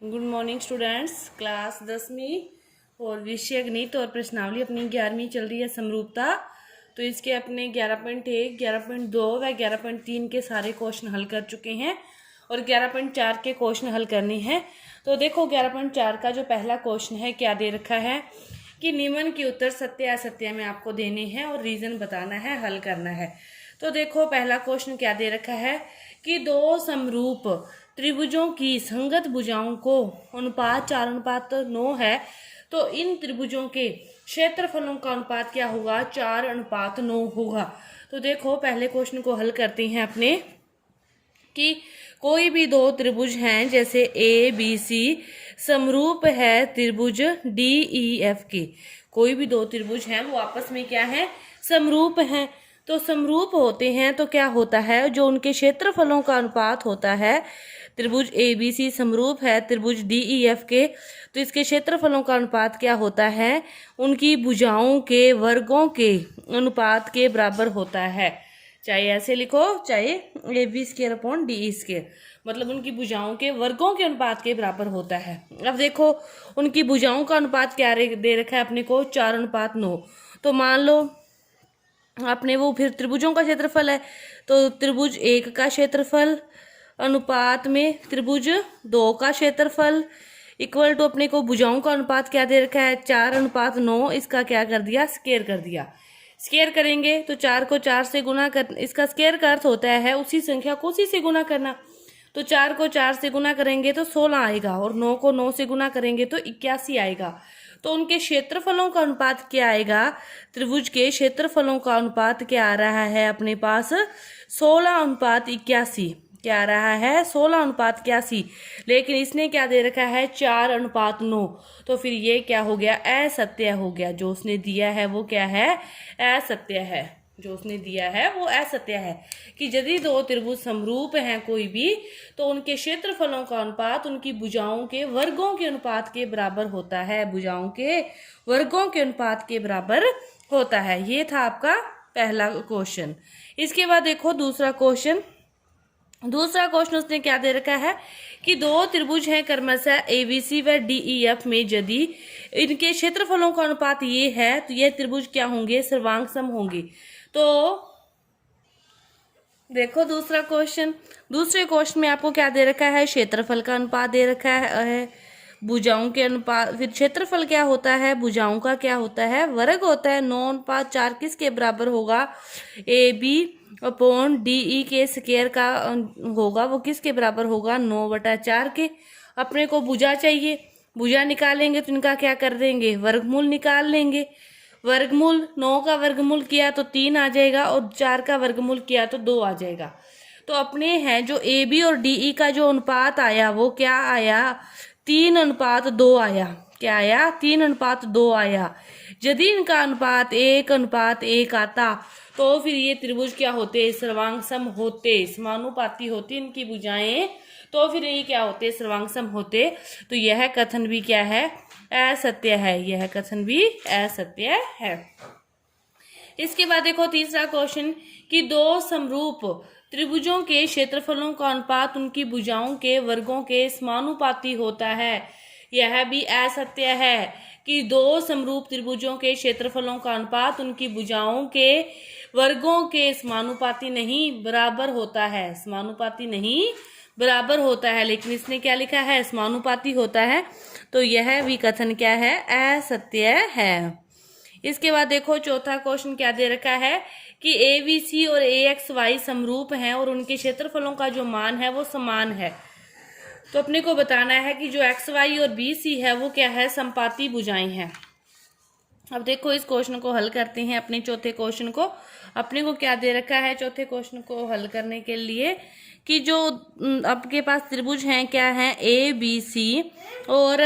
Good morning students. Class 10वीं और विषय गणित और प्रश्नावली अपनी 11वीं चल रही है समरूपता। तो इसके अपने 11.1, 11.2 व 11.3 के सारे क्वेश्चन हल कर चुके हैं और 11.4 के क्वेश्चन हल करने हैं। तो देखो 11.4 का जो पहला क्वेश्चन है क्या दे रखा है कि निम्न के उत्तर सत्य असत्य में आपको देने हैं और रीजन बताना है, हल करना है। तो देखो पहला क्वेश्चन क्या दे रखा है कि दो समरूप त्रिभुजों की संगत भुजाओं को अनुपात 4:9 है, तो इन त्रिभुजों के क्षेत्रफलों का अनुपात क्या होगा? 4:9 होगा। तो देखो पहले क्वेश्चन को हल करते हैं अपने कि कोई भी दो त्रिभुज हैं जैसे ए बी सी समरूप है त्रिभुज डी ई एफ के। कोई भी दो त्रिभुज हैं वो आपस में क्या है? समरूप हैं। तो समरूप होते हैं तो क्या होता है, जो उनके क्षेत्रफलों का अनुपात होता है, त्रिभुज ए बी सी समरूप है त्रिभुज डी ई एफ के, तो इसके क्षेत्रफलों का अनुपात क्या होता है? उनकी भुजाओं के वर्गों के अनुपात के बराबर होता है। चाहे ऐसे लिखो, चाहे A B square upon D E square, मतलब उनकी भुजाओं के वर्गों के अनुपात के बराबर होता है। अब देखो उनकी भुजाओं का अनुपात क्या दे रखा है अपने को? 4:9। तो मान लो अपने वो फिर त्रिभुजों का क्षेत्रफल है, तो त्रिभुज एक का क्षेत्रफल अनुपात में त्रिभुज दो का क्षेत्रफल इक्वल टू अपने को भुजाओं का अनुपात क्या दे रखा है? 4:9। इसका क्या कर दिया? स्क्वायर कर दिया। स्क्वायर करेंगे तो 4 को 4 से गुना कर, इसका स्क्वायर का अर्थ होता है उसी संख्या को उसी से गुना करना। तो 4 को 4 से गुना करेंगे तो 16 आएगा और 9 को 9 से गुना करेंगे तो 81 आएगा। तो उनके क्षेत्रफलों का अनुपात क्या आएगा? त्रिभुज के क्षेत्रफलों का अनुपात क्या आ रहा है अपने पास? 16:81। क्या आ रहा है? 16:81। लेकिन इसने क्या दे रखा है? 4:9। तो फिर ये क्या हो गया? असत्य हो गया। जो उसने दिया है वो क्या है? असत्य है। जो उसने दिया है वो असत्य है कि यदि दो त्रिभुज समरूप हैं कोई भी, तो उनके क्षेत्रफलों का अनुपात उनकी भुजाओं के वर्गों के अनुपात के बराबर होता है। भुजाओं के वर्गों के अनुपात के बराबर होता है। ये था आपका पहला क्वेश्चन। इसके बाद देखो दूसरा क्वेश्चन। दूसरा क्वेश्चन उसने क्या दे रखा है कि दो त्रिभुज हैं क्रमशः एबीसी व डीईएफ में, यदि इनके क्षेत्रफलों का अनुपात ये है तो ये त्रिभुज क्या होंगे? सर्वांग सम होंगे। तो देखो दूसरा क्वेश्चन। दूसरे क्वेश्चन में आपको क्या दे रखा है? क्षेत्रफल का अनुपात दे रखा है, भुजाओं के अनुपात, फिर क्षेत्रफल क्या होता है? भुजाओं का क्या होता है? वर्ग होता है। 9:4 किसके बराबर होगा? A B upon D E के स्क्वायर का होगा, वो किसके बराबर होगा? 9/4 के। अपने को भुजा चाहिए, भुजा निकालेंगे तो इनका क्या कर देंगे? वर्गमूल निकाल लेंगे। वर्गमूल 9 का वर्गमूल किया तो 3 आ जाएगा और 4 का वर्गमूल किया तो 2 आ जाएगा। तो अपने हैं जो ए बी और डी ई का जो अनुपात आया वो क्या आया? 3:2 आया। क्या आया? 3:2 आया। यदि इनका अनुपात 1:1 आता तो फिर ये त्रिभुज क्या होते? सर्वांग सम होते, समानुपाती होती इनकी भुजाएं, तो फिर ये क्या होते? सर्वांग सम होते। तो यह कथन भी क्या है? असत्य है। यह कथन भी असत्य है। इसके बाद देखो तीसरा क्वेश्चन कि दो समरूप त्रिभुजों के क्षेत्रफलों का अनुपात उनकी भुजाओं के वर्गों के समानुपाती होता है। यह भी असत्य है कि दो समरूप त्रिभुजों के क्षेत्रफलों का अनुपात उनकी भुजाओं के वर्गों के समानुपाती नहीं, बराबर होता है। समानुपाती नहीं, बराबर होता है। लेकिन इसने क्या लिखा है? समानुपाती होता है। तो यह भी कथन क्या है? असत्य है। इसके बाद देखो चौथा क्वेश्चन क्या दे रखा है कि ए बी सी और ए एक्स वाई समरूप हैं और उनके क्षेत्रफलों का जो मान है वो समान है। तो अपने को बताना है कि जो एक्स वाई और बी सी है वो क्या है? समपाती भुजाएं हैं। अब देखो इस क्वेश्चन को हल करते हैं। अपने चौथे क्वेश्चन को अपने को क्या दे रखा है चौथे क्वेश्चन को हल करने के लिए कि जो आपके पास त्रिभुज हैं क्या है? A B C. और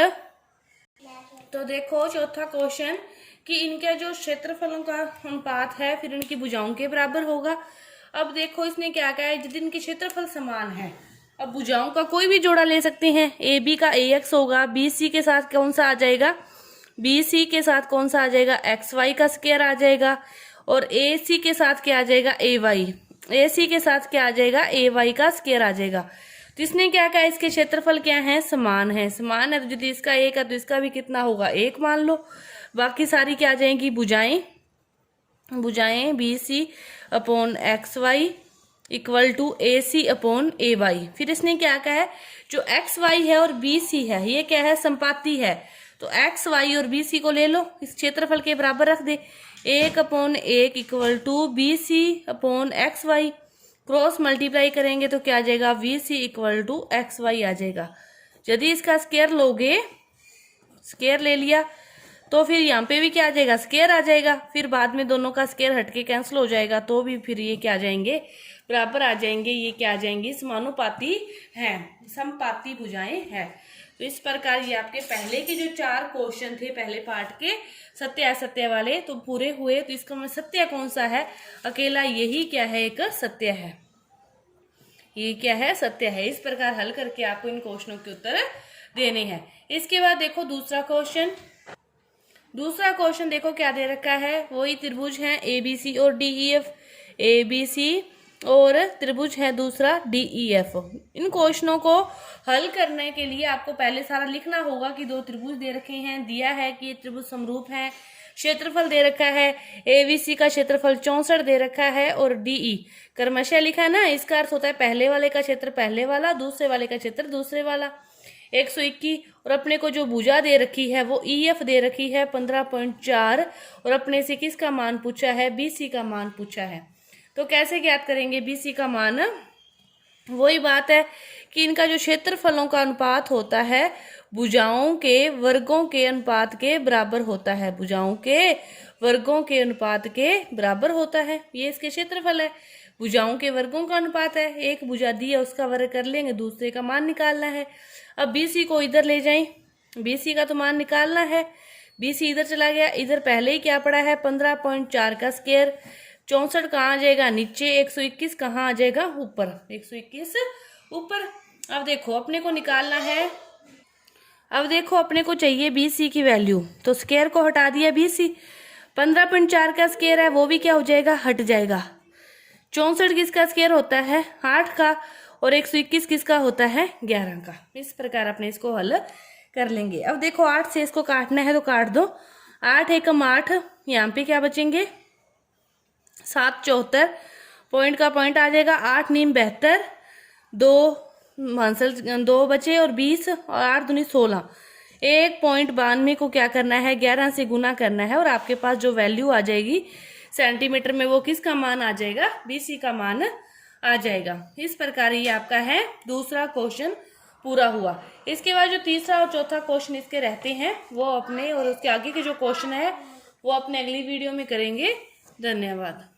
तो देखो चौथा क्वेश्चन कि इनके जो क्षेत्रफलों का अनुपात है फिर इनकी भुजाओं के बराबर होगा। अब देखो इसने क्या कहा है? यदि इनके क्षेत्रफल समान है, अब भुजाओं का कोई भी जोड़ा ले सकते हैं। ए बी का ए एक्स होगा, बी सी के साथ कौन सा आ जाएगा? बी सी के साथ कौन सा आ जाएगा? एक्स वाई का स्क्वायर आ जाएगा। और ए सी के साथ क्या आ जाएगा? ए वाई। ए सी के साथ क्या आ जाएगा? ए वाई का स्क्वायर आ जाएगा। तो इसने क्या कहा, इसके क्षेत्रफल क्या है, समान है। समान है तो यदि इसका 1 है तो इसका भी कितना होगा, 1 मान लो। बाकी सारी क्या आ जाएंगी, भुजाएं B C upon X Y equal to A C upon A Y. फिर इसने क्या कहा है, जो एक्स वाई है और बी सी है ये क्या है, संपाती है। तो एक्स वाई और बी सी को ले लो, इस क्षेत्रफल के बराबर रख दे। 1/1 equal to B C upon X Y, cross multiply करेंगे तो क्या आ जाएगा, B C equal to X Y आ जाएगा। यदि इसका स्केयर लोगे, स्केयर ले लिया तो फिर यहाँ पे भी क्या आ जाएगा, स्केयर आ जाएगा। फिर बाद में दोनों का स्केयर हटके कैंसिल हो जाएगा तो भी फिर ये क्या आ जाएंगे, बराबर आ जाएंगे। ये क्या आ जाएंगी, समानुपाती हैं, समपाती भुजाएं हैं। तो इस प्रकार ये आपके पहले के जो 4 क्वेश्चन थे पहले पार्ट के सत्य असत्य वाले तो पूरे हुए। तो इसका सत्य कौन सा है, अकेला यही क्या है, एक सत्य है। ये क्या है, सत्य है। इस प्रकार हल करके आपको इन क्वेश्चनों के उत्तर देने हैं। इसके बाद देखो दूसरा क्वेश्चन देखो क्या दे रखा है, वही त्रिभुज है ABC और DEF, ABC और त्रिभुज है दूसरा DEF। इन क्वेश्चनों को हल करने के लिए आपको पहले सारा लिखना होगा कि 2 त्रिभुज दे रखे हैं, दिया है कि ये त्रिभुज समरूप है, क्षेत्रफल दे रखा है, ABC का क्षेत्रफल 64 दे रखा है और DE क्रमशः लिखा है ना। इसका अर्थ होता है पहले वाले का क्षेत्र पहले वाला, दूसरे वाले का क्षेत्र दूसरे वाला। 121 और अपने को जो भुजा दे रखी है वो EF दे रखी है 15.4 और अपने से किसका मान पूछा है, BC का मान पूछा है। तो कैसे ज्ञात करेंगे BC का मान, वही बात है कि इनका जो क्षेत्रफलों का अनुपात होता है भुजाओं के वर्गों के अनुपात के बराबर होता है, भुजाओं के वर्गों के अनुपात के बराबर होता है। ये इसके क्षेत्रफल है, भुजाओं के वर्गों का अनुपात है। एक भुजा दी है उसका वर्ग कर लेंगे, दूसरे का मान निकालना है। अब BC को इधर ले जाएं, BC का तो मान निकालना है। BC इधर चला गया, इधर पहले ही क्या पड़ा है 15.4 का स्क्वायर, 64 कहाँ आ जाएगा नीचे, 121 कहाँ आ जाएगा ऊपर, 121 ऊपर। अब देखो अपने को निकालना है, अब देखो अपने को चाहिए BC की वैल्यू, तो स्क्वायर को हटा दिया BC, 15.4 का स्क्वायर है वो भी क्या हो जाएगा, हट जाएगा। 64 किसका स्क्वायर होता है, 8 का, और 121 किसका होता है, 11 का। इस प्रकार अपने इसको हल कर लेंगे। अब देखो 8 से इसको काटना है तो काट दो, 8 एकम 8, यहाँ पे क्या बचेंगे 7 74, पॉइंट का पॉइंट आ जाएगा, 8 9 72, 2 बचे और 20 और 8 दूनी 16, 1.92 को क्या करना है 11 से गुना करना है और आपके पास जो वैल्यू आ जाएगी सेंटीमीटर में वो किसका मान आ जाएगा, BC का मान आ जाएगा। इस प्रकार ये आपका है दूसरा क्वेश्चन पूरा हुआ। इसके बाद जो तीसरा और चौथा क्वेश्चन इसके रहते हैं वो अपने, और उसके आगे के जो क्वेश्चन है वो अपने अगली वीडियो में करेंगे। धन्यवाद।